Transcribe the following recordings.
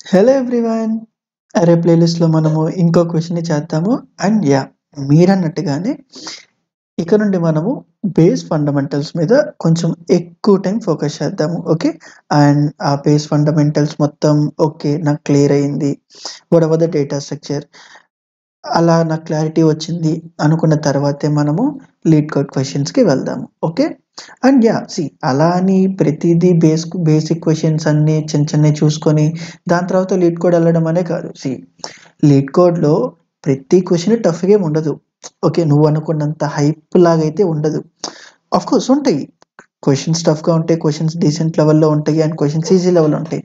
Hello everyone. అరే ప్లేలిస్ట్‌లో మనము ఇంకో క్వెషన్‌ని చేద్దాము. అండ్ మీరన్నట్టుగానే ఇక నుండి మనము బేస్ ఫండమెంటల్స్ మీద కొంచెం ఎక్కువ టైం ఫోకస్ చేద్దాము. ఓకే. అండ్ ఆ బేస్ ఫండమెంటల్స్ మొత్తం ఓకే. నాకు క్లియర్ అయింది. What ever the data structure అలా నాకు క్లారిటీ వచ్చింది అనుకున్న తర్వాతే మనము లీడ్ కోడ్ క్వెషన్స్‌కి వెళ్దాము. ఓకే. అండ్ అలా అని ప్రతీదీ బేసిక్ క్వెషన్స్ అన్నీ చిన్నయి చూసుకొని దాని తర్వాత లీడ్ కోడ్ ఎళ్ళడం అనే కాదు. లీడ్ కోడ్‌లో ప్రతి క్వెషన్ టఫ్‌గా ఏమి ఉండదు. ఓకే. నువ్వనుకున్నంత హైప్ లాగైతే ఉండదు. ఆఫ్‌కోర్స్ ఉంటాయి. క్వెషన్స్ టఫ్‌గా ఉంటాయి. క్వెషన్స్ డీసెంట్ లెవెల్‌లో ఉంటాయి. అండ్ క్వెషన్స్ ఈజీ లెవెల్‌లో ఉంటాయి.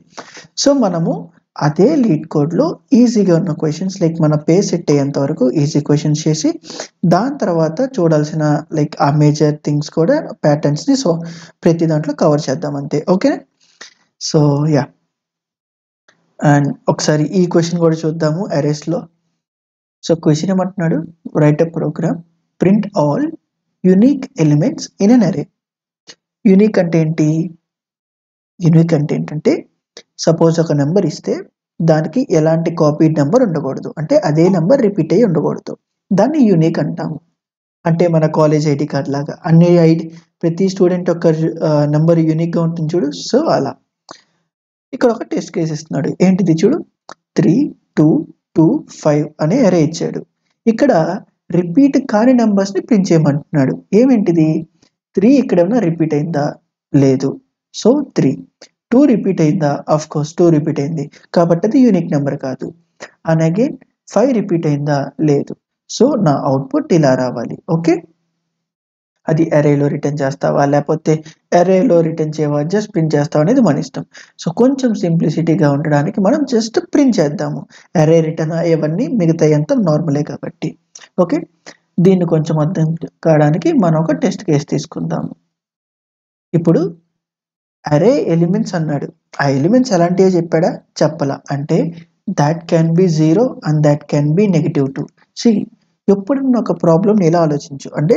సో, మనము అదే లీడ్ కోడ్‌లో ఈజీగా ఉన్న క్వెషన్స్ లైక్ మన పేస్ సెట్ అయ్యేంత వరకు ఈజీ క్వెషన్స్ చేసి, దాని తర్వాత చూడాల్సిన లైక్ ఆ మేజర్ థింగ్స్ కూడా ప్యాటర్న్స్‌ని ప్రతి దాంట్లో కవర్ చేద్దాం అంతే. ఓకే. So, yeah! అండ్ ఒకసారి ఈ క్వెషన్ కూడా చూద్దాము అరేస్‌లో. సో, క్వెషన్ ఏమంటున్నాడు? Write a program print all unique elements in n array. Unique అంటే ఏంటి? యూనిక్ అంటే ఏంటంటే సపోజ్ ఒక నంబర్ ఇస్తే దానికి ఎలాంటి కాపీడ్ నంబర్ ఉండకూడదు. అంటే అదే నంబర్ రిపీట్ అయ్యి ఉండకూడదు. దాన్ని యూనిక్ అంటాము. అంటే మన కాలేజ్ ఐడీ కార్డ్ లాగా ప్రతి స్టూడెంట్ యొక్క నంబర్ యూనిక్‌గా ఉంటుంది చూడు. సో, అలా. ఇక్కడ ఒక టెస్ట్ కేస్ ఇస్తున్నాడు. ఏంటిది చూడు. 3, 2, 2, 5 అనే అరే ఇచ్చాడు. ఇక్కడ రిపీట్ కాని నంబర్స్‌ని ప్రింట్ చేయమంటున్నాడు. ఏమేంటిది? 3 ఇక్కడేమన్నా రిపీట్ అయిందా? లేదు. సో, 3. 2 రిపీట్ అయిందా? ఆఫ్‌కోర్స్ 2 రిపీట్ అయింది. కాబట్టి అది యూనిక్ నంబర్ కాదు. అండ్ అగైన్ 5 రిపీట్ అయిందా? లేదు. సో, నా అవుట్‌పుట్ ఇలా రావాలి. ఓకే. అది అరేలో రిటర్న్ చేస్తావా? లేపోతే అరేలో రిటర్న్ చేయవా? జస్ట్ ప్రింట్ చేస్తావా? అనేది మన ఇష్టం. సో, కొంచెం సింప్లిసిటీగా ఉండడానికి మనం జస్ట్ ప్రింట్ చేద్దాము. అరే రిటర్న్ అయ్యేవన్నీ మిగతాయంతా నార్మలే కాబట్టి. ఓకే. దీన్ని కొంచెం అర్థం కావడానికి మనం ఒక టెస్ట్ కేస్ తీసుకుందాము. ఇప్పుడు అరే ఎలిమెంట్స్ అన్నాడు. ఆ ఎలిమెంట్స్ ఎలాంటివో చెప్పాడా? చెప్పలా. అంటే thought can be 0 and thought can be -2. See ఎప్పుడన్నా ఒక ప్రాబ్లమ్‌ని ఇలా ఆలోచించు. అంటే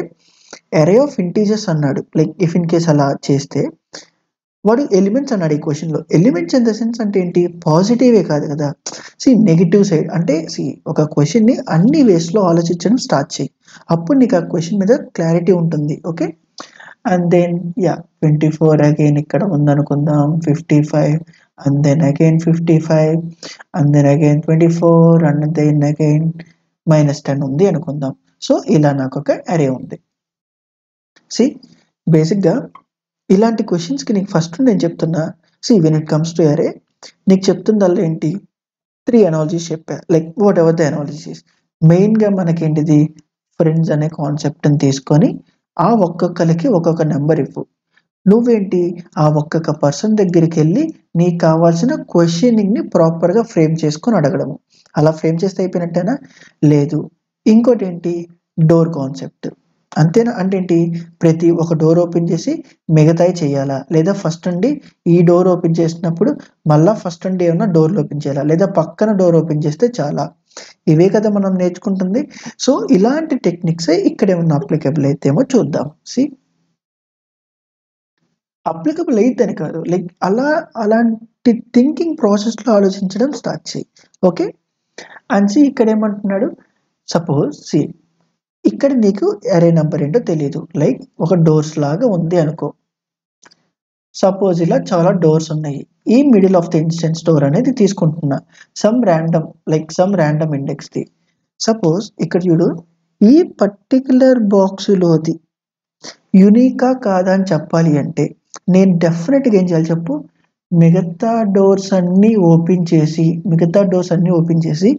అరే ఆఫ్ ఇంటీజర్స్ అన్నాడు. లైక్ ఇఫ్ ఇన్ కేస్ అలా చేస్తే వాడు ఎలిమెంట్స్ అన్నాడు ఈ క్వెషన్‌లో. ఎలిమెంట్స్ ఇన్ ద సెన్స్ అంటే ఏంటి? పాజిటివే కాదు కదా! నెగెటివ్ సైడ్ అంటే ఒక క్వెషన్‌ని అన్ని వేస్‌లో ఆలోచించడం స్టార్ట్ చెయ్యి. అప్పుడు నీకు ఆ క్వెషన్ మీద క్లారిటీ ఉంటుంది. ఓకే. అండ్ దెన్ 24 అగైన్ ఇక్కడ ఉందనుకుందాం. 55 and then again 55 and then again 24 and then again -10 ఉంది అనుకుందాం. సో, ఇలా నాకొక అరే ఉంది. బేసిక్‌గా ఇలాంటి క్వెషన్స్‌కి నీకు ఫస్ట్ నేను చెప్తున్నా. వెన్ ఇట్ కమ్స్ టు అరే నీకు చెప్తుందల్లా ఏంటి? 3 అనాలజీస్ చెప్పా. Like what ever the analogies. మెయిన్‌గా మనకేంటిది? ఫ్రెండ్స్ అనే కాన్సెప్ట్‌ని తీసుకొని ఆ ఒక్కొక్కళ్ళకి ఒక్కొక్క నంబర్ ఇవ్వు. నువ్వేంటి? ఆ ఒక్కొక్క పర్సన్ దగ్గరికెళ్ళి నీకు కావాల్సిన క్వెషనింగ్‌ని ప్రాపర్‌గా ఫ్రేమ్ చేసుకొని అడగడము. అలా ఫ్రేమ్ చేస్తే అయిపోయినట్టేనా? లేదు. ఇంకోటేంటి? Door concept. అంతేనా? అంటే ఏంటి? ప్రతి ఒక డోర్ ఓపెన్ చేసి మిగతాయి చేయాలా? లేదా ఫస్ట్ నుండి ఈ డోర్ ఓపెన్ చేసినప్పుడు మళ్ళా ఫస్ట్ నుండి ఏమన్నా డోర్‌లు ఓపెన్ చేయాలా? లేదా పక్కన డోర్ ఓపెన్ చేస్తే చాలా? ఇవే కదా మనం నేర్చుకుంటుంది. సో, ఇలాంటి టెక్నిక్సే ఇక్కడేమన్నా అప్లికబుల్ అయితేమో చూద్దాం. అప్లికబుల్ అయిద్దని కాదు. లైక్ అలాంటి థింకింగ్ ప్రాసెస్‌లో ఆలోచించడం స్టార్ట్ చెయ్యి. ఓకే. అండ్ ఇక్కడేమంటున్నాడు? సపోజ్ ఇక్కడ నీకు అరే నంబర్ ఏంటో తెలీదు. లైక్ ఒక డోర్స్ లాగా ఉంది అనుకో. సపోజ్ ఇలా చాలా డోర్స్ ఉన్నాయి. ఈ middle of the instance door అనేది తీసుకుంటున్నా. Some random ఇండెక్స్‌ది. సపోజ్ ఇక్కడ చూడు. ఈ పర్టిక్యులర్ బాక్స్‌లోది యూనికా కాదా అని చెప్పాలి అంటే, నేను డెఫినిట్‌గా ఏం చేయాలి చెప్పు? మిగతా డోర్స్ అన్నీ ఓపెన్ చేసి,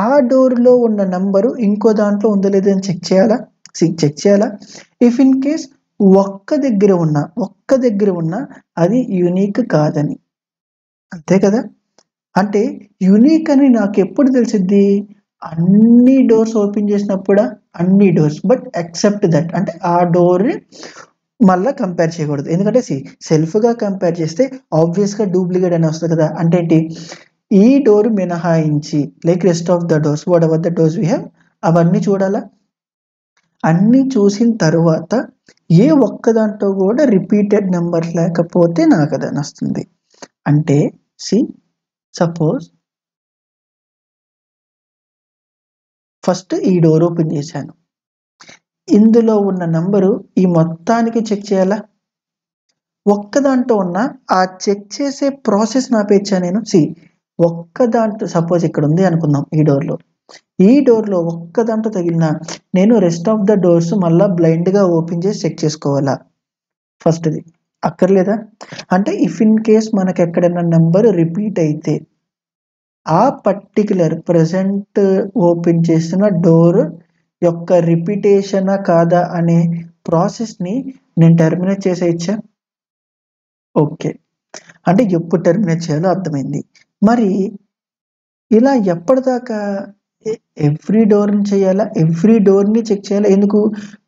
ఆ డోర్‌లో ఉన్న నంబరు ఇంకో దాంట్లో ఉందో లేదో అని చెక్ చేయాలా? చెక్ చేయాలా? ఇఫ్ ఇన్ కేస్ ఒక్క దగ్గర ఉన్న అది యూనిక్ కాదని. అంతే కదా! అంటే యూనిక్ అని నాకెప్పుడు తెలిసిద్ది? అన్ని డోర్స్ ఓపెన్ చేసినప్పుడా? అన్ని డోర్స్. బట్ ఎక్సెప్ట్ దట్ అంటే ఆ డోర్‌ని మళ్ళా కంపేర్ చేయకూడదు. ఎందుకంటే సెల్ఫ్‌గా కంపేర్ చేస్తే ఆబ్వియస్‌గా డూప్లికేట్ అని వస్తది కదా! అంటే ఏంటి? ఈ డోర్ మినహాయించి like rest of the doors whatever the doors we have అవన్నీ చూడాలా? అన్నీ చూసిన తరువాత ఏ ఒక్క దాంట్లో కూడా రిపీటెడ్ నంబర్ లేకపోతే నాకది నస్తుంది. అంటే సీ సపోజ్ ఫస్ట్ ఈ డోర్ ఓపెన్ చేశాను. ఇందులో ఉన్న నంబరు ఈ మొత్తానికి చెక్ చేయాలా? ఒక్క దాంట్లో ఉన్న ఆ చెక్ చేసే ప్రాసెస్ ఆపేయచ్చా నేను? ఒక్క దాంట్లో సపోజ్ ఇక్కడ ఉంది అనుకుందాం ఈ డోర్‌లో. ఈ డోర్‌లో ఒక్క దాంట్లో తగిలినా నేను రెస్ట్ ఆఫ్ ద డోర్స్ మళ్ళా బ్లైండ్‌గా ఓపెన్ చేసి చెక్ చేసుకోవాలా? ఫస్ట్‌ది. అక్కర్లేదా? అంటే ఇఫ్ ఇన్ కేస్ మనకెక్కడైనా నంబర్ రిపీట్ అయితే ఆ పర్టిక్యులర్ ప్రెజెంట్ ఓపెన్ చేసిన డోర్ యొక్క రిపిటేషనా కాదా అనే ప్రాసెస్‌ని నేను టెర్మినేట్ చేసేయచ్చా? ఓకే. అంటే ఎప్పుడు టెర్మినేట్ చేయాలో అర్థమైంది. మరి ఇలా ఎప్పటిదాకా ఎవ్రీ డోర్‌ని చేయాలా? ఎవ్రీ డోర్‌ని చెక్ చేయాలా? ఎందుకు?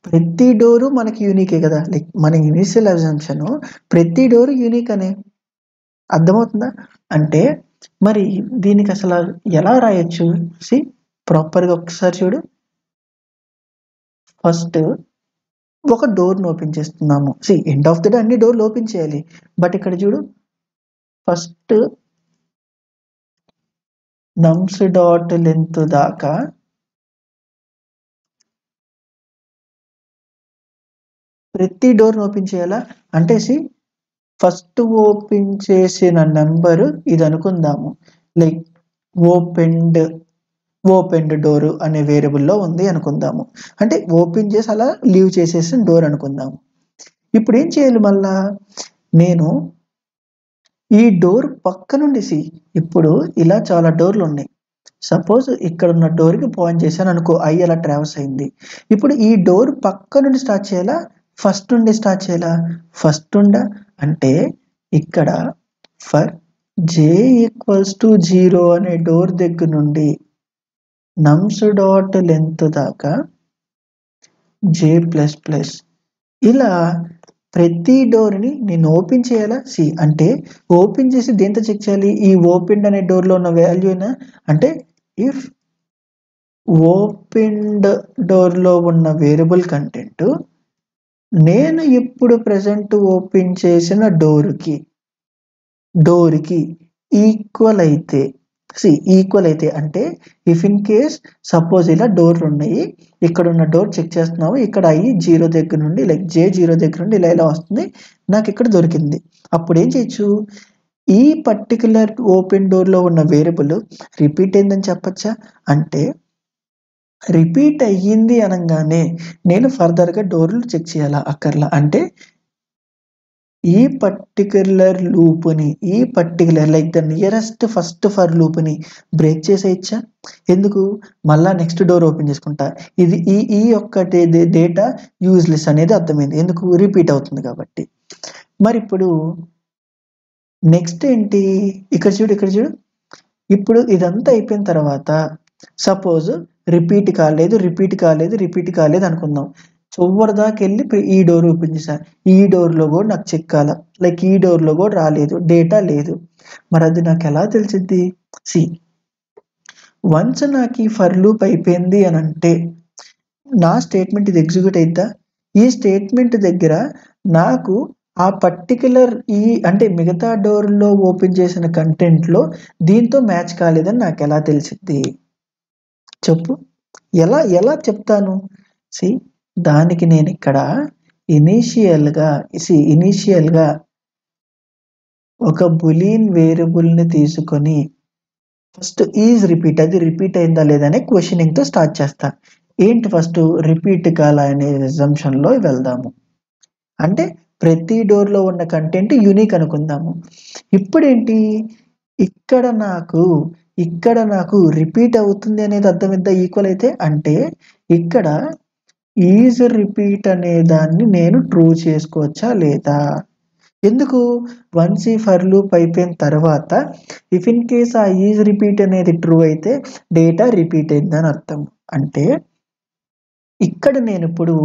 ప్రతి డోరు మనకి యూనికే గదా! లైక్ మన ఇనీషియల్ అజంప్షను ప్రతి డోరు యూనిక్ అనే. అర్థమవుతుందా? అంటే మరి దీనికసల ఎలా రాయొచ్చు? ప్రాపర్‌గా ఒక్కసారి చూడు. ఫస్ట్ ఒక డోర్‌ని ఓపెన్ చేస్తున్నాము. ఎండ్ ఆఫ్ ది డే అన్ని డోర్‌లు ఓపెన్ చేయాలి. బట్ ఇక్కడ చూడు ఫస్ట్ నమ్స్ డాట్ లెంత్ దాకా ప్రతి డోర్‌ని ఓపెన్ చేయాలా? అంటే ఫస్ట్ ఓపెన్ చేసిన నంబరు ఇదనుకుందాము. లైక్ ఓపెన్డ్, ఓపెన్డ్ డోర్ అనే వేరియబుల్‌లో ఉంది అనుకుందాము. అంటే ఓపెన్ చేసి అలా లీవ్ చేసేసిన డోర్ అనుకుందాము. ఇప్పుడేం చేయాలి మళ్ళా? నేను ఈ డోర్ పక్క నుండి ఇప్పుడు ఇలా చాలా డోర్‌లున్నాయి. సపోజ్ ఇక్కడున్న డోర్‌కి పాయింట్ చేశాననుకో, ఐ అలా ట్రావర్స్ అయింది. ఇప్పుడు ఈ డోర్ పక్క నుండి స్టార్ట్ చేయాలా? ఫస్ట్ నుండి స్టార్ట్ చేయాలా? ఫస్ట్ నుండా? అంటే ఇక్కడ ఫర్ j = 0 అనే డోర్ దగ్గర నుండి నమ్స్ డాట్ లెంత్ దాకా j++ ఇలా ప్రతి డోర్‌ని నేను ఓపెన్ చేయాలా? అంటే ఓపెన్ చేసి దేంతో చెక్ చేయాలి? ఈ ఓపెన్డ్ అనే డోర్‌లో ఉన్న వాల్యూనా? అంటే ఇఫ్ ఓపెన్డ్ డోర్‌లో ఉన్న వేరియబుల్ కంటెంట్ నేను ఇప్పుడు ప్రెజెంట్ ఓపెన్ చేసిన డోర్‌కి ఈక్వల్ అయితే ఈక్వల్ అయితే అంటే ఇఫ్ ఇన్ కేస్ సపోజ్ ఇలా డోర్‌లున్నాయి. ఇక్కడున్న డోర్ చెక్ చేస్తున్నాము. ఇక్కడ ఐ 0 దగ్గర నుండి లైక్ జే 0 దగ్గర నుండి ఇలా వస్తుంది. నాకిక్కడ దొరికింది. అప్పుడేం చేయొచ్చు? ఈ పర్టిక్యులర్ ఓపెన్ డోర్‌లో ఉన్న వేరియబుల్ రిపీట్ అయిందని చెప్పచ్చా? అంటే రిపీట్ అయ్యింది అనంగానే నేను ఫర్దర్‌గా డోర్‌లు చెక్ చేయాలా? అక్కర్లా. అంటే ఈ పర్టిక్యులర్ లూప్‌ని like the nearest first for లూప్‌ని బ్రేక్ చేసేయచ్చా? ఎందుకు? మళ్ళా నెక్స్ట్ డోర్ ఓపెన్ చేసుకుంటా. ఇది ఈ యొక్క డేటా యూజ్‌లెస్ అనేది అర్థమైంది. ఎందుకు? రిపీట్ అవుతుంది కాబట్టి. మరిప్పుడు నెక్స్ట్ ఏంటి? ఇక్కడ చూడు. ఇప్పుడు ఇదంతా అయిపోయిన తర్వాత సపోజ్ రిపీట్ కాలేదు అనుకుందాం. చివరిదాకెళ్ళి ఈ డోర్ ఓపెన్ చేశా. ఈ డోర్‌లో గూడా నాకు చెక్కాల. లైక్ ఈ డోర్‌లో గూడా రాలేదు. డేటా లేదు. మరది నాకెలా తెలిసిద్ది? సీ వన్స్ నాకీ ఫర్ లూప్ అయిపోయింది అనంటే నా స్టేట్‌మెంట్ ఇది ఎగ్జిక్యూట్ అయిద్దా? ఈ స్టేట్‌మెంట్ దగ్గర నాకు ఆ పర్టిక్యులర్ అంటే మిగతా డోర్‌లో ఓపెన్ చేసిన కంటెంట్‌లో దీంతో మ్యాచ్ కాలేదని నాకెలా తెలిసిద్ది? చెప్పు. ఎలా చెప్తాను? సీ దానికి నేనిక్కడ ఇనీషియల్‌గా ఒక బూలియన్ వేరియబుల్‌ని తీసుకొని ఫస్ట్ రిపీట్ అది రిపీట్ అయిందా లేదా అని క్వెషనింగ్‌తో స్టార్ట్ చేస్తా. ఏంటి ఫస్టు రిపీట్ కాలా అనే అజంప్షన్‌లో వెళ్దాము. అంటే ప్రతి డోర్‌లో ఉన్న కంటెంట్ యూనిక్ అనుకుందాము. ఇప్పుడేంటి ఇక్కడ నాకు రిపీట్ అవుతుంది అనేది అర్థమైద్దా ఈక్వల్ అయితే? అంటే ఇక్కడ రిపీట్ అనే దాన్ని నేను ట్రూ చేసుకోవచ్చా లేదా? ఎందుకు? వన్స్ ఈ ఫర్ లూప్ అయిపోయిన తర్వాత ఇఫ్ ఇన్ కేస్ ఆ రిపీట్ అనేది ట్రూ అయితే డేటా రిపీట్ అయిందని అర్థం. అంటే ఇక్కడ నేనిప్పుడు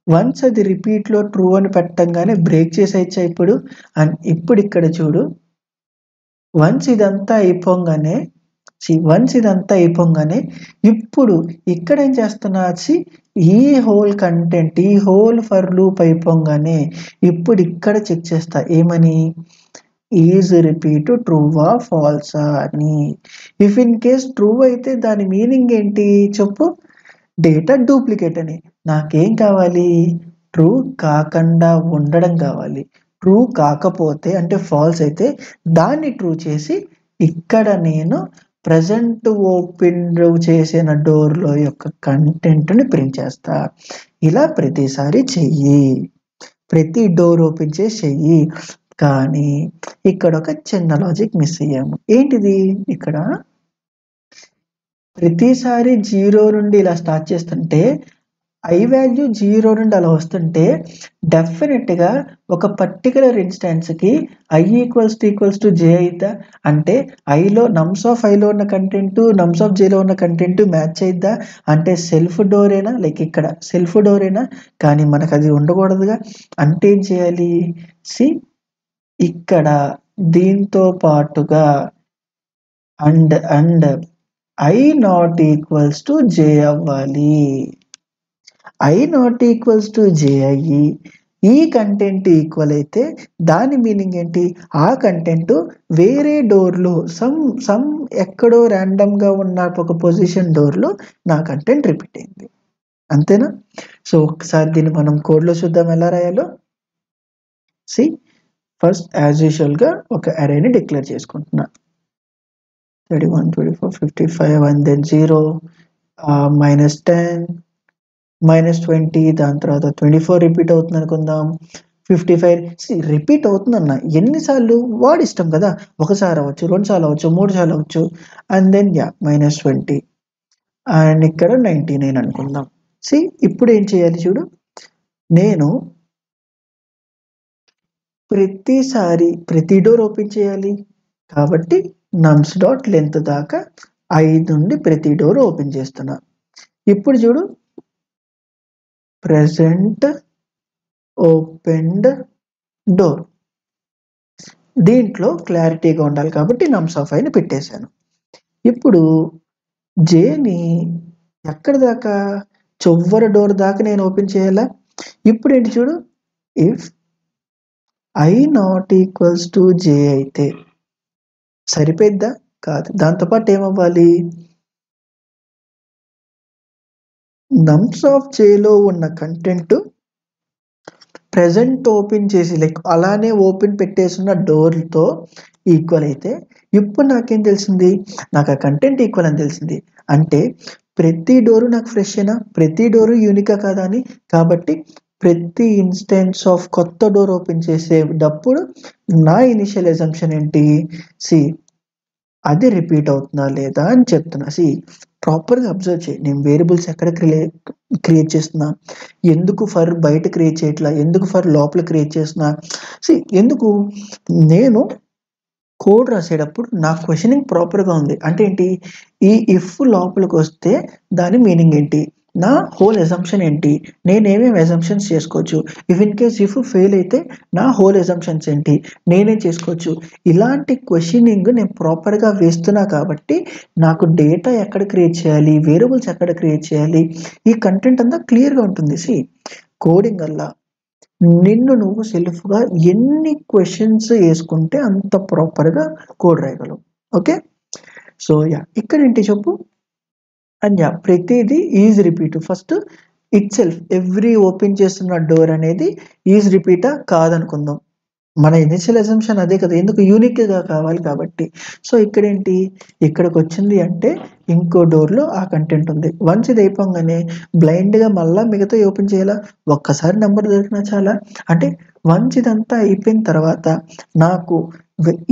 వన్స్ అది రిపీట్‌లో ట్రూ అని పెట్టంగానే బ్రేక్ చేసేయచ్చా ఇప్పుడు? అండ్ ఇప్పుడిక్కడ చూడు. వన్స్ ఇదంతా అయిపోంగానే ఇప్పుడు ఇక్కడేం చేస్తున్నా ఈ హోల్ ఫర్ లూప్ అయిపోంగానే ఇప్పుడు ఇక్కడ చెక్ చేస్తా. ఏమని? ఈజ్ రిపీట్ ట్రూవా ఫాల్సా అని. ఇఫ్ ఇన్ కేస్ ట్రూ అయితే దాని మీనింగ్ ఏంటి చెప్పు? డేటా డూప్లికేట్ అని. నాకేం కావాలి? ట్రూ కాకుండా ఉండడం కావాలి. ట్రూ కాకపోతే అంటే ఫాల్స్ అయితే దాన్ని ట్రూ చేసి ఇక్కడ నేను ప్రెజెంట్ ఓపెన్ చేసిన డోర్లో యొక్క కంటెంట్ని ప్రింట్ చేస్తా. ఇలా ప్రతిసారి చెయ్యి, ప్రతి డోర్ ఓపెన్ చేసి చెయ్యి. కానీ ఇక్కడ ఒక చిన్న లాజిక్ మిస్ అయ్యాము. ఏంటిది? ఇక్కడ ప్రతిసారి 0 నుండి ఇలా స్టార్ట్ చేస్తుంటే ఐ వాల్యూ 0 నుండి అలా వస్తుంటే డెఫినెట్‌గా ఒక పర్టిక్యులర్ ఇన్‌స్టాన్స్‌కి ఐ ఈక్వల్స్ టు జే అయిద్దా? అంటే నమ్స్ ఆఫ్ ఐలో ఉన్న కంటెంట్, నమ్స్ ఆఫ్ జేలో ఉన్న కంటెంట్ మ్యాచ్ అయిద్దా? అంటే సెల్ఫ్ డోరేనా? లైక్ ఇక్కడ సెల్ఫ్ డోరేనా? కానీ మనకది ఉండకూడదుగా. అంటే ఏం చేయాలి? ఇక్కడ దీంతో పాటుగా and i not equals to j అవ్వాలి. I not equals to j అయ్యి ఈ కంటెంట్ ఈక్వల్ అయితే దాని మీనింగ్ ఏంటి? ఆ కంటెంట్ వేరే డోర్‌లో సమ్ ఎక్కడో ర్యాండమ్‌గా ఉన్న ఒక పొజిషన్ డోర్‌లో నా కంటెంట్ రిపీట్ అయింది. అంతేనా? సో ఒకసారి దీన్ని మనం కోడ్‌లో చూద్దాం ఎలా రాయాలో. ఫస్ట్ యాజ్ యూజువల్‌గా ఒక అరేని డిక్లేర్ చేసుకుంటున్నా. 31, 24, 55 అండ్ దెన్ 0, -10, -20 దాని తర్వాత 24 రిపీట్ అవుతుంది అనుకుందాం. 55 రిపీట్ అవుతుందన్న ఎన్నిసార్లు వాడిష్టం కదా. ఒకసారి అవ్వచ్చు, 2 సార్లు అవ్వచ్చు, 3 సార్లు అవ్వచ్చు. అండ్ దెన్ -20 అండ్ ఇక్కడ 99 అనుకుందాం. ఇప్పుడు ఏం చేయాలి చూడు, నేను ప్రతిసారి ప్రతి డోర్ ఓపెన్ చేయాలి కాబట్టి నమ్స్ డాట్ లెంత్ దాకా 5 నుండి ప్రతి డోర్ ఓపెన్ చేస్తున్నా. ఇప్పుడు చూడు, ప్రెజెంట్ ఓపెన్డ్ డోర్ దీంట్లో క్లారిటీగా ఉండాలి కాబట్టి నమ్స్ ఆఫ్ ఐని పెట్టేశాను. ఇప్పుడు జేని ఎక్కడి దాకా? చివరి డోర్ దాకా నేను ఓపెన్ చేయాలా? ఇప్పుడు ఏంటి చూడు, if I not equals to జే అయితే సరిపోయిద్దా? కాదు. దాంతోపాటు ఏమవ్వాలి? నమ్స్ ఆఫ్ జేలో ఉన్న కంటెంట్ ప్రెజెంట్ ఓపెన్ చేసి లైక్ అలానే ఓపెన్ పెట్టేసున్న డోర్‌తో ఈక్వల్ అయితే ఇప్పుడు నాకేం తెలిసింది? నాకు ఆ కంటెంట్ ఈక్వల్ అని తెలిసింది. అంటే ప్రతి డోరు నాకు ఫ్రెషేనా? ప్రతి డోరు యూనికా కాదా అని? కాబట్టి ప్రతి ఇన్‌స్టాన్స్ ఆఫ్ కొత్త డోర్ ఓపెన్ చేసేటప్పుడు నా ఇనిషియల్ అజంప్షన్ ఏంటి? అది రిపీట్ అవుతుందా లేదా అని చెప్తున్నా. ప్రాపర్‌గా అబ్జర్వ్ చెయి. నేను వేరియబుల్స్ ఎక్కడ క్రియేట్ చేస్తున్నా? ఎందుకు ఫర్ బయట క్రియేట్ చేయట్లా? ఎందుకు ఫర్ లోపల క్రియేట్ చేస్తున్నా? ఎందుకు? నేను కోడ్ రాసేటప్పుడు నా క్వెషనింగ్ ప్రాపర్‌గా ఉంది. అంటే ఏంటి? ఈ ఇఫ్ లోపలికొస్తే దాని మీనింగ్ ఏంటి? నా హోల్ అజంప్షన్ ఏంటి? నేనేమేమి అజంప్షన్స్ చేసుకోవచ్చు? If in case if fail అయితే నా హోల్ అజంప్షన్స్ ఏంటి? నేనేం చేసుకోవచ్చు? ఇలాంటి క్వెషనింగ్ నేను ప్రాపర్‌గా వేస్తున్నా కాబట్టి నాకు డేటా ఎక్కడ క్రియేట్ చేయాలి? వేరియబుల్స్ ఎక్కడ క్రియేట్ చేయాలి? ఈ కంటెంట్ అంతా క్లియర్‌గా ఉంటుంది. కోడింగ్ వల్ల నిన్ను నువ్వు సెల్ఫ్‌గా ఎన్ని క్వెషన్స్ యేసుకుంటే అంత ప్రాపర్‌గా కోడ్ రాయగలవు. ఓకే. సో ఇక్కడేంటి చెప్పు? అండ్ ప్రతీది is repeat. First itself every open చేస్తున్న డోర్ అనేది ఈజ్ రిపీటా? కాదనుకుందాం. మన ఇనిషియల్ అజంప్షన్ అదే కదా. ఎందుకు? యూనిక్‌గా కావాలి కాబట్టి. సో ఇక్కడేంటి? ఇక్కడికొచ్చింది అంటే ఇంకో డోర్‌లో ఆ కంటెంట్ ఉంది. వన్స్ ఇది అయిపోంగానే బ్లైండ్‌గా మళ్ళా మిగతాయి ఓపెన్ చేయాలా? ఒక్కసారి నంబర్ దొరికినా చాలా. అంటే వన్స్ ఇదంతా అయిపోయిన తర్వాత నాకు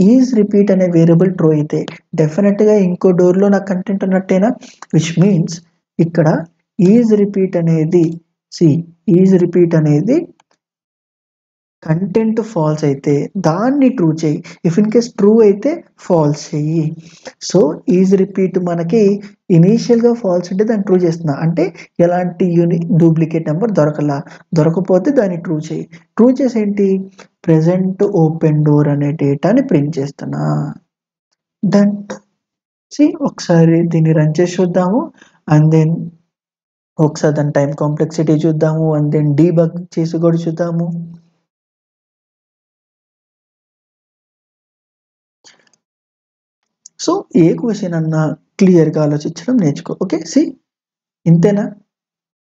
ఈజ్ రిపీట్ అనే వేరియబుల్ ట్రూ అయితే డెఫినిట్‌గా ఇంకో డోర్‌లో నాకు కంటెంట్ ఉన్నట్టేనా? విచ్ మీన్స్ ఇక్కడ ఈజ్ రిపీట్ అనేది ఈజ్ రిపీట్ అనేది కంటెంట్ ఫాల్స్ అయితే దాన్ని ట్రూ చెయ్యి. ఇఫ్ ఇన్ కేస్ ట్రూ అయితే ఫాల్స్ చెయ్యి. సో ఈజ్ రిపీట్ మనకి ఇనీషియల్‌గా ఫాల్స్ ఉంటే దాన్ని ట్రూ చేస్తున్నా. అంటే ఎలాంటి డూప్లికేట్ నంబర్ దొరకపోతే దాన్ని ట్రూ చెయ్యి. ట్రూ చేసి ఏంటి? ప్రెజెంట్ ఓపెన్ డోర్ అనే డేటాని ప్రింట్ చేస్తున్నా. డన్. ఒకసారి దీన్ని రన్ చేసి చూద్దాము. అండ్ దెన్ ఒకసారి దాని టైమ్ కాంప్లెక్సిటీ చూద్దాము. అండ్ దెన్ డీబగ్ చేసి కూడా చూద్దాము. సో ఏ క్వశ్చన్ అన్నా క్లియర్గా ఆలోచించడం నేర్చుకో. ఓకే, సి ఇంతేనా.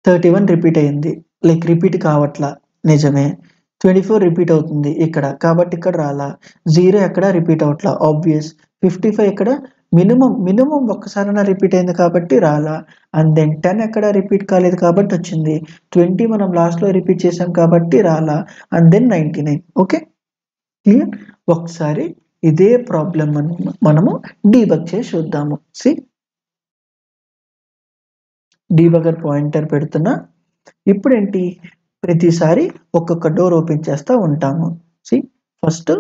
31 రిపీట్ అయింది, లైక్ రిపీట్ కావట్లా, నిజమే. 24 రిపీట్ అవుతుంది ఇక్కడ, కాబట్టి ఇక్కడ రాలా. 0 ఎక్కడ రిపీట్ అవట్లా, ఆబ్వియస్. 55 ఎక్కడ మినిమం ఒక్కసారైనా రిపీట్ అయింది కాబట్టి రాలా. అండ్ దెన్ 10 ఎక్కడ రిపీట్ కాలేదు కాబట్టి వచ్చింది. 20 మనం లాస్ట్లో రిపీట్ చేసాం కాబట్టి రాలా. And then 99. Okay, clear. ఒకసారి ఇదే ప్రాబ్లం మనము డీబగ్ చేసి చూద్దాము. సి డీబగర్ పాయింటర్ పెడుతున్నా. ఇప్పుడు ఏంటి, ప్రతిసారి ఒక్కొక్క డోర్ ఓపెన్ చేస్తూ ఉంటాము. సి ఫస్ట్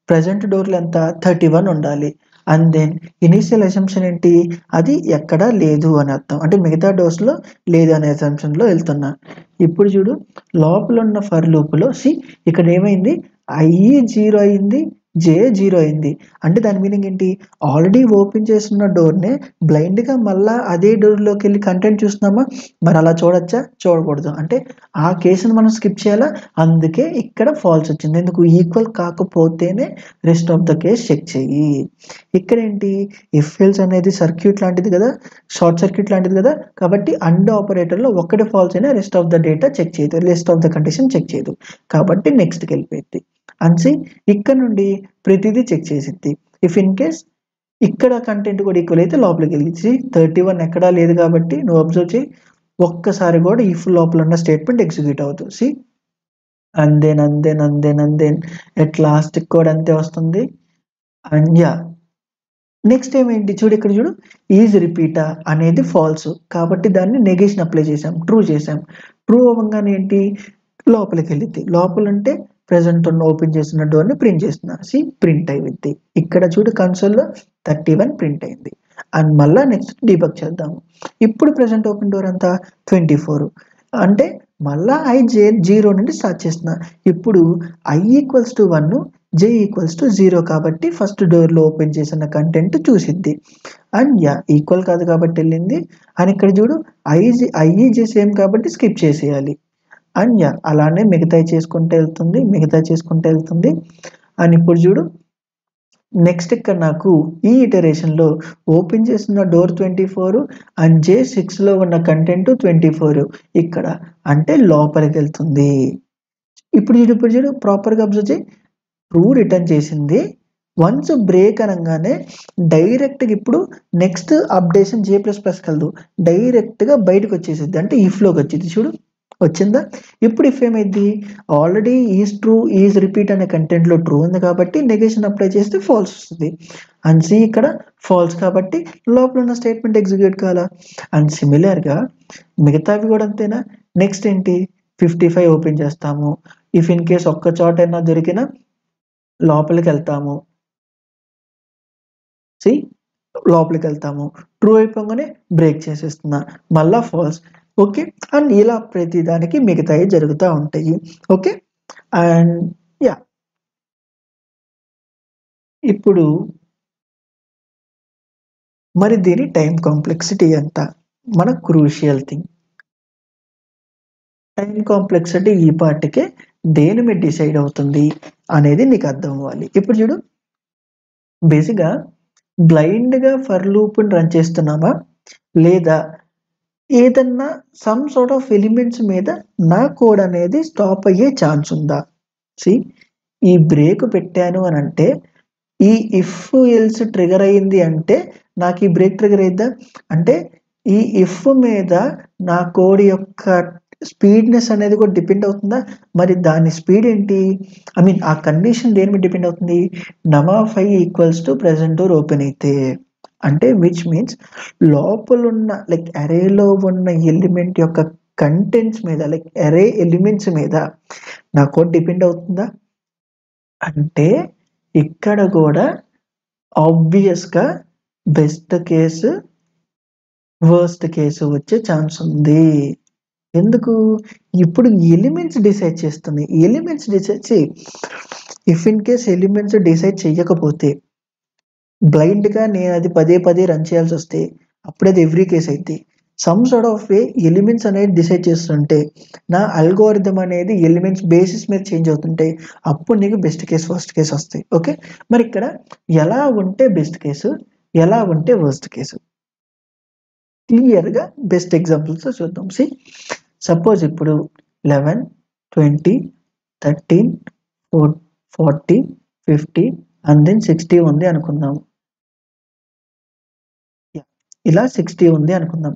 ప్రజెంట్ డోర్లు ఎంత, 31 ఉండాలి. అండ్ దెన్ ఇనీషియల్ అసంప్షన్ ఏంటి, అది ఎక్కడా లేదు అని అర్థం, అంటే మిగతా డోర్స్లో లేదు అనే అసంప్షన్లో వెళ్తున్నా. ఇప్పుడు చూడు, లోపల ఉన్న ఫర్ లూప్లో సి ఇక్కడ ఏమైంది, ఐ 0 అయింది, జే 0 అయింది. అంటే దాని మీనింగ్ ఏంటి, ఆల్రెడీ ఓపెన్ చేస్తున్న డోర్నే బ్లైండ్గా మళ్ళీ అదే డోర్లోకి వెళ్ళి కంటెంట్ చూస్తున్నామా, మరి అలా చూడొచ్చా, చూడకూడదు. అంటే ఆ కేసును మనం స్కిప్ చేయాలా, అందుకే ఇక్కడ ఫాల్స్ వచ్చింది. ఎందుకు, ఈక్వల్ కాకపోతేనే rest of the case check చెయ్యి. ఇక్కడ ఏంటి, ఇఫ్ ఎల్స్ అనేది సర్క్యూట్ లాంటిది కదా, షార్ట్ సర్క్యూట్ లాంటిది కదా, కాబట్టి అండ్ ఆపరేటర్లో ఒక్కటి ఫాల్స్ అయినా rest of the data check చేయదు, rest of the condition check చేయదు, కాబట్టి నెక్స్ట్కి వెళ్ళిపోయింది. అండ్ ఇక్కడ నుండి ప్రతిదీ చెక్ చేసిద్ది. ఇఫ్ ఇన్ కేస్ ఇక్కడ కంటెంట్ కూడా ఈక్వల్ అయితే లోపలికి వెళ్ళి 31 ఎక్కడా లేదు కాబట్టి నువ్వు అబ్జర్వ్ చేయి, ఒక్కసారి కూడా ఇఫ్ లోపల ఉన్న స్టేట్మెంట్ ఎగ్జిక్యూట్ అవుతుంది. C and then at last కూడా అంతే వస్తుంది. అండ్ యా నెక్స్ట్ ఏమేంటి చూడు, ఇక్కడ చూడు, ఈజ్ రిపీటా అనేది ఫాల్స్ కాబట్టి దాన్ని నెగేషన్ అప్లై చేసాం, ట్రూ చేసాం. ట్రూ అవ్వగానే ఏంటి, లోపలికి వెళ్ళిద్ది. లోపల ఉంటే ప్రెసెంట్ ఉన్న ఓపెన్ చేసిన డోర్ని ప్రింట్ చేస్తున్నా. సి ప్రింట్ అయ్యింది. ఇక్కడ చూడు కన్సోల్లో 31 ప్రింట్ అయింది. అండ్ మళ్ళీ నెక్స్ట్ డీబగ్ చేద్దాము. ఇప్పుడు ప్రెసెంట్ ఓపెన్ డోర్ అంతా 24, అంటే మళ్ళా ఐ 0 నుండి స్టార్ట్ చేస్తున్నా. ఇప్పుడు I = 1, J = 0 కాబట్టి ఫస్ట్ డోర్లో ఓపెన్ చేసిన కంటెంట్ చూసిద్ది. అండ్ యా ఈక్వల్ కాదు కాబట్టి వెళ్ళింది. అని ఇక్కడ చూడు, I J సేమ్ కాబట్టి స్కిప్ చేసేయాలి. అండ్ యా అలానే మిగతా చేసుకుంటూ వెళ్తుంది. అండ్ ఇప్పుడు చూడు, నెక్స్ట్ ఇక్కడ నాకు ఈ ఇటరేషన్లో ఓపెన్ చేసిన డోర్ 24 అండ్ J6లో ఉన్న కంటెంట్ 24 ఇక్కడ, అంటే లోపలికి వెళ్తుంది. ఇప్పుడు చూడు ప్రాపర్గా అబ్జర్వ్ చేయి, ట్రూ రిటర్న్ చేసింది. వన్స్ బ్రేక్ అనగానే డైరెక్ట్గా ఇప్పుడు నెక్స్ట్ అప్డేషన్ J++ కలదు, డైరెక్ట్గా బయటకు వచ్చేసిద్ది, అంటే ఇఫ్లోకి వచ్చింది. చూడు వచ్చిందా. ఇప్పుడు ఇఫ్ ఏమైంది, already is true is repeat అనే కంటెంట్లో ట్రూ ఉంది కాబట్టి నెగేషన్ అప్లై చేస్తే ఫాల్స్ వస్తుంది. అండ్ సి ఇక్కడ ఫాల్స్ కాబట్టి లోపల ఉన్న స్టేట్మెంట్ ఎగ్జిక్యూట్ కావాలా. అండ్ సిమిలర్గా మిగతావి కూడా అంతేనా. నెక్స్ట్ ఏంటి, 55 ఓపెన్ చేస్తాము. ఇఫ్ ఇన్ కేస్ ఒక్క చోట అయినా దొరికినా లోపలికి వెళ్తాము. సి లోపలికి వెళ్తాము, ట్రూ అయిపోగానే బ్రేక్ చేసేస్తున్నా, మళ్ళా ఫాల్స్. ఓకే, అండ్ ఇలా ప్రతిదానికి మిగతాయి జరుగుతూ ఉంటాయి. ఓకే, అండ్ యా ఇప్పుడు మరి దీని టైం కాంప్లెక్సిటీ ఎంత, మన క్రూషియల్ థింగ్. టైం కాంప్లెక్సిటీ ఈ పార్ట్కే దేని మీద డిసైడ్ అవుతుంది అనేది నీకు అర్థం అవ్వాలి. ఇప్పుడు చూడు, బేసిక్గా బ్లైండ్గా ఫర్ లూప్ని రన్ చేస్తున్నామా, లేదా ఏదన్నా సమ్ సార్ట్ ఆఫ్ ఎలిమెంట్స్ మీద నా కోడ్ అనేది స్టాప్ అయ్యే ఛాన్స్ ఉందా. సి ఈ బ్రేక్ పెట్టాను అని అంటే, ఈ ఇఫ్ ఎల్స్ ట్రిగర్ అయ్యింది అంటే నాకు ఈ బ్రేక్ ట్రిగర్ అయిద్దా, అంటే ఈ ఇఫ్ మీద నా కోడ్ యొక్క స్పీడ్నెస్ అనేది కూడా డిపెండ్ అవుతుందా. మరి దాని స్పీడ్ ఏంటి, ఐ మీన్ ఆ కండిషన్ దేని మీద డిపెండ్ అవుతుంది, num5 = ప్రెసెంట్ డోర్ ఓపెన్ అయితే, అంటే విచ్ మీన్స్ లోపల ఉన్న లైక్ అరేలో ఉన్న ఎలిమెంట్ యొక్క కంటెంట్స్ మీద, లైక్ అరే ఎలిమెంట్స్ మీద నా కోడ్ డిపెండ్ అవుతుందా. అంటే ఇక్కడ కూడా ఆబ్వియస్గా బెస్ట్ కేసు వర్స్ట్ కేసు వచ్చే ఛాన్స్ ఉంది. ఎందుకు, ఇప్పుడు ఎలిమెంట్స్ డిసైడ్ చేస్తున్నాయి, ఎలిమెంట్స్ డిసైడ్ చేయి. If in case elements decide చేయకపోతే బ్లైండ్గా నేను అది పదే రన్ చేయాల్సి వస్తే అప్పుడు అది ఎవ్రీ కేస్ అయితే. Some sort of way elements అనేది డిసైడ్ చేస్తుంటే నా అల్గోరిథం అనేది ఎలిమెంట్స్ బేసిస్ మీద చేంజ్ అవుతుంటే అప్పుడు నీకు బెస్ట్ కేస్ ఫస్ట్ కేస్ వస్తాయి. ఓకే, మరి ఇక్కడ ఎలా ఉంటే బెస్ట్ కేసు, ఎలా ఉంటే వర్స్ట్ కేసు క్లియర్గా బెస్ట్ ఎగ్జాంపుల్స్ చూద్దాం. సపోజ్ ఇప్పుడు 11, 20, 13, 40, 50 అండ్ దెన్ 60 ఉంది అనుకుందాం. ఇలా 60 ఉంది అనుకుందాం.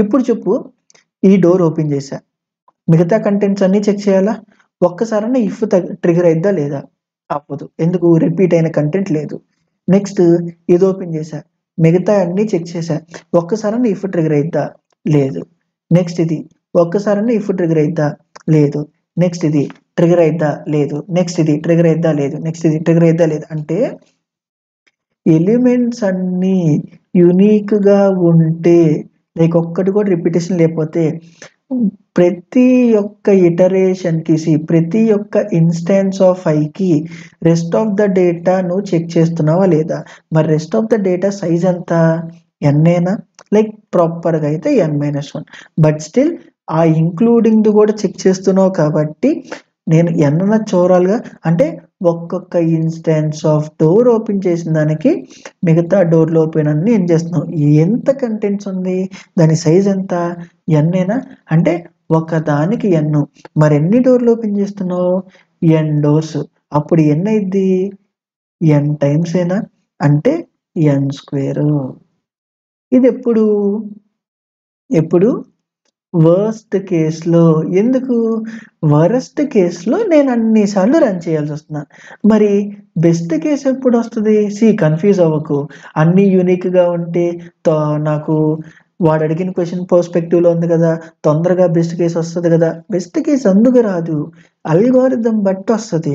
ఇప్పుడు చెప్పు, ఈ డోర్ ఓపెన్ చేశా, మిగతా కంటెంట్స్ అన్ని చెక్ చేయాలా? ఒక్కసారన్నా ఇఫ్ ట్రిగర్ అయిద్దా లేదా? అవ్వదు. ఎందుకు? రిపీట్ అయిన కంటెంట్ లేదు. నెక్స్ట్ ఇది ఓపెన్ చేశా, మిగతా అన్ని చెక్ చేశా, ఒక్కసారన్నా ఇఫ్ ట్రిగర్ అయిద్దా? లేదు. నెక్స్ట్ ఇది ఒక్కసారన్నా ఇఫ్ ట్రిగర్ అయిద్దా? లేదు. నెక్స్ట్ ఇది ట్రిగర్ అయిద్దా? లేదు. నెక్స్ట్ ఇది ట్రిగర్ అయిద్దా? లేదు. నెక్స్ట్ ఇది ట్రిగర్ అయిద్దా? లేదు. అంటే ఎలిమెంట్స్ అన్నీ యూనిక్గా ఉంటే, లైక్ ఒక్కటి కూడా రిపిటేషన్ లేకపోతే, ప్రతి ఒక్క ఇటరేషన్కి ప్రతి ఒక్క ఇన్స్టాన్స్ ఆఫ్ ఐకి రెస్ట్ ఆఫ్ ద డేటా నువ్వు చెక్ చేస్తున్నావా లేదా? మరి rest of the data size ఎంత? ఎన్నేనా? లైక్ ప్రాపర్గా అయితే n-1, బట్ స్టిల్ ఆ ఇంక్లూడింగ్ కూడా చెక్ చేస్తున్నావు కాబట్టి నేను ఎన్న చూడాలిగా. అంటే ఒక్కొక్క ఇన్స్టాన్స్ ఆఫ్ డోర్ ఓపెన్ చేసిన దానికి మిగతా డోర్లు ఓపెన్ అన్ని ఏం చేస్తున్నావు? ఎంత కంటెంట్స్ ఉంది, దాని సైజ్ ఎంత? ఎన్నేనా? అంటే ఒకదానికి ఎన్ను. మరి ఎన్ని డోర్లు ఓపెన్ చేస్తున్నావు? n doors. అప్పుడు ఎన్ని అయింది? n టైమ్స్ ఏనా? అంటే n². ఇది ఎప్పుడు వర్స్ట్ కేసులో. ఎందుకు? వరస్ట్ కేసులో నేను అన్నిసార్లు రన్ చేయాల్సి వస్తున్నా. మరి బెస్ట్ కేసు ఎప్పుడు వస్తుంది? కన్ఫ్యూజ్ అవ్వకు. అన్నీ యూనిక్గా ఉంటే నాకు వాడు అడిగిన క్వశ్చన్ పర్స్పెక్టివ్లో ఉంది కదా, తొందరగా బెస్ట్ కేసు వస్తుంది కదా. బెస్ట్ కేసు అందుకు రాదు, అల్గోరిథం బట్టి వస్తుంది.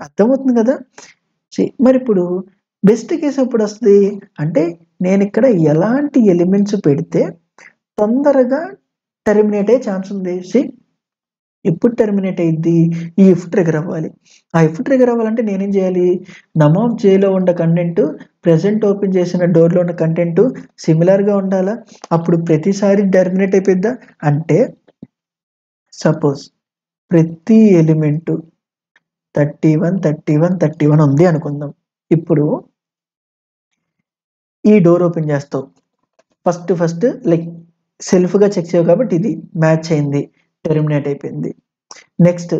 అర్థమవుతుంది కదా? మరి ఇప్పుడు బెస్ట్ కేసు ఎప్పుడు వస్తుంది అంటే, నేను ఇక్కడ ఎలాంటి ఎలిమెంట్స్ పెడితే తొందరగా టెర్మినేట్ అయ్యే ఛాన్స్ ఉంది. ఎప్పుడు టెర్మినేట్ అయ్యిద్ది? ఈ ఇఫ్ ట్రిగర్ అవ్వాలి. ఆ ఇఫ్ ట్రిగర్ అవ్వాలంటే నేనేం చేయాలి? నమ్ ఆఫ్ జేలో ఉన్న కంటెంట్ ప్రెసెంట్ ఓపెన్ చేసిన డోర్లో ఉన్న కంటెంట్ సిమిలర్గా ఉండాలా? అప్పుడు ప్రతిసారి టెర్మినేట్ అయిపోద్దా? అంటే సపోజ్ ప్రతి ఎలిమెంట్ 31, 31, 31 ఉంది అనుకుందాం. ఇప్పుడు ఈ డోర్ ఓపెన్ చేస్తావు, ఫస్ట్ లైక్ సెల్ఫ్గా చెక్ చేయవు కాబట్టి ఇది మ్యాచ్ అయింది, టెర్మినేట్ అయిపోయింది. నెక్స్ట్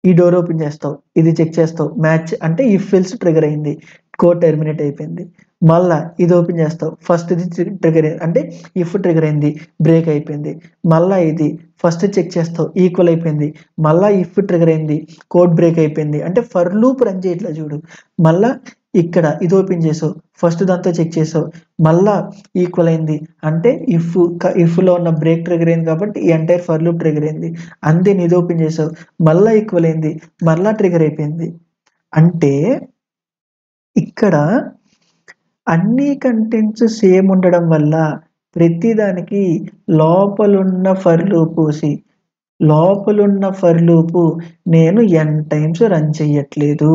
ఈ డోర్ ఓపెన్ చేస్తావు, ఇది చెక్ చేస్తావు, మ్యాచ్ అంటే ఇఫ్ ఎల్స్ ట్రిగర్ అయింది, కోడ్ టెర్మినేట్ అయిపోయింది. మళ్ళా ఇది ఓపెన్ చేస్తావు, ఫస్ట్ ఇది ట్రిగర్ అంటే ఇఫ్ ట్రిగర్ అయింది, బ్రేక్ అయిపోయింది. మళ్ళా ఇది ఫస్ట్ చెక్ చేస్తావు, ఈక్వల్ అయిపోయింది. మళ్ళా ఇఫ్ ట్రిగర్ అయింది, కోడ్ బ్రేక్ అయిపోయింది. అంటే ఫర్ లూప్ రన్ చేయట్లా చూడు. మళ్ళా ఇక్కడ ఇది ఓపెన్ చేసావు, ఫస్ట్ దాంతో చెక్ చేసావు, మళ్ళా ఈక్వల్ అయింది. అంటే ఇఫ్లో ఉన్న బ్రేక్ ట్రిగర్ అయింది కాబట్టి ఈ ఎంటైర్ ఫర్ లూప్ ట్రిగర్ అయింది. అంతే ఇది ఓపెన్ చేసావు, మళ్ళా ఈక్వల్ అయింది, మళ్ళా ట్రిగర్ అయిపోయింది. అంటే ఇక్కడ అన్ని కంటెంట్స్ సేమ్ ఉండడం వల్ల ప్రతిదానికి లోపలున్న ఫర్ లూపు నేను n టైమ్స్ రన్ చేయట్లేదు.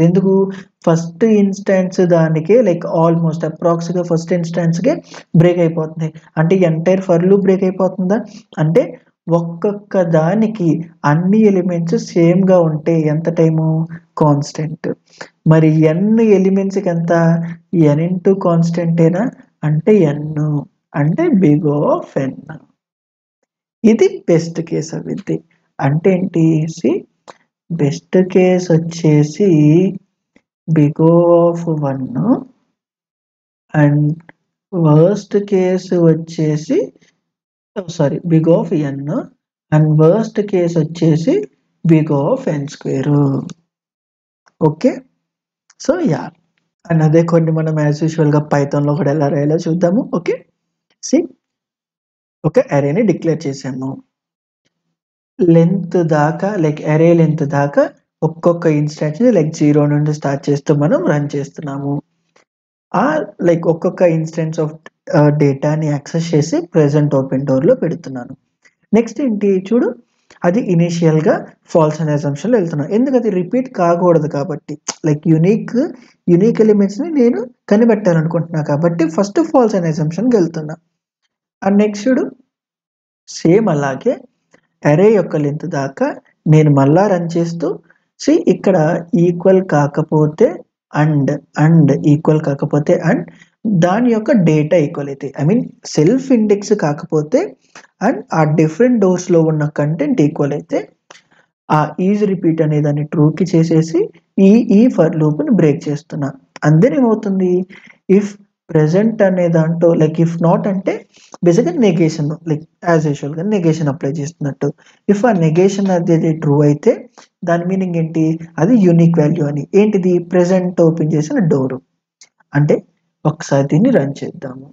ఎందుకు? ఫస్ట్ ఇన్స్టాన్స్ దానికే లైక్ ఆల్మోస్ట్ అప్రాక్స్గా ఫస్ట్ ఇన్స్టాన్స్కే బ్రేక్ అయిపోతుంది. అంటే ఎంటైర్ ఫర్ లూప్ బ్రేక్ అయిపోతుందా? అంటే ఒక్కొక్క దానికి అన్ని ఎలిమెంట్స్ సేమ్గా ఉంటే ఎంత టైము? కాన్స్టెంట్. మరి n ఎలిమెంట్స్కి ఎంత? n ఇంటూ కాన్స్టెంటేనా? అంటే n, అంటే బిగ్ ఆఫ్ n. ఇది బెస్ట్ కేస్ అవిద్ది. అంటే ఏంటి? బెస్ట్ కేస్ వచ్చేసి big of 1 and worst case వచ్చేసి big of n and worst case వచ్చేసి big of n². Okay, so and అదే కొన్ని మనం యాజ్ యూజువల్గా పైథాన్లో కూడా ఎలా రాయాలో చూద్దాము. ఓకే, ఒక అరేని డిక్లేర్ చేసాము. లెంత్ దాకా లైక్ అరే లెంత్ దాకా ఒక్కొక్క ఇన్స్టాన్స్ని లైక్ 0 నుండి స్టార్ట్ చేస్తూ మనం రన్ చేస్తున్నాము. లైక్ ఒక్కొక్క ఇన్స్టెన్స్ ఆఫ్ డేటాని యాక్సెస్ చేసి ప్రెజెంట్ ఓపెన్ డోర్లో పెడుతున్నాను. నెక్స్ట్ ఏంటి చూడు, అది ఇనీషియల్గా ఫాల్స్ అనే అసంప్షన్లో వెళ్తున్నాను. ఎందుకు? అది రిపీట్ కాకూడదు కాబట్టి, లైక్ యూనిక్ ఎలిమెంట్స్ని నేను కనిపెట్టాలనుకుంటున్నా కాబట్టి ఫస్ట్ ఫాల్స్ అనే అసంప్షన్కి వెళ్తున్నా. అండ్ నెక్స్ట్ చూడు, సేమ్ అలాగే అరే యొక్క లెంత్ దాకా నేను మళ్ళా రన్ చేస్తూ ఇక్కడ ఈక్వల్ కాకపోతే అండ్ ఈక్వల్ కాకపోతే అండ్ దాని యొక్క డేటా ఈక్వల్ అయితే ఐ మీన్ సెల్ఫ్ ఇండెక్స్ కాకపోతే అండ్ ఆ డిఫరెంట్ డోర్స్లో ఉన్న కంటెంట్ ఈక్వల్ అయితే ఆ ఈజ్ రిపీట్ అనే దాన్ని ట్రూకి చేసేసి ఈ ఫర్ లూప్ని బ్రేక్ చేస్తున్నా. అందరం ఏమవుతుంది, ఇఫ్ ప్రెజెంట్ అనే దాంట్లో లైక్ ఇఫ్ నాట్ అంటే బేసిక్గా నెగేషన్, లైక్ యాజ్ యూజువల్గా నెగేషన్ అప్లై చేస్తున్నట్టు. ఇఫ్ ఆ నెగేషన్ అది ట్రూ అయితే దాని మీనింగ్ ఏంటి, అది యూనిక్ వాల్యూ అని. ఏంటిది, ప్రెజెంట్ ఓపెన్ చేసిన డోరు అంటే. ఒకసారి దీన్ని రన్ చేద్దాము.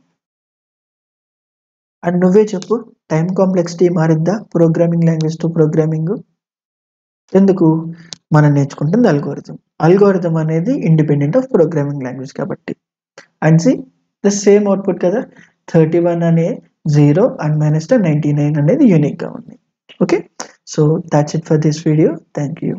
అండ్ నువ్వే చెప్పు, టైం కాంప్లెక్సిటీ మారిద్దా ప్రోగ్రామింగ్ లాంగ్వేజ్ టు ప్రోగ్రామింగ్? ఎందుకు, మనం నేర్చుకుంటుంది అల్గోరిథం అనేది ఇండిపెండెంట్ ఆఫ్ ప్రోగ్రామింగ్ లాంగ్వేజ్ కాబట్టి. And see the same output కదా, 31 అనే 0 అండ్ -99 అనేది యూనిక్గా ఉంది. Okay, so that's it for this video. Thank you.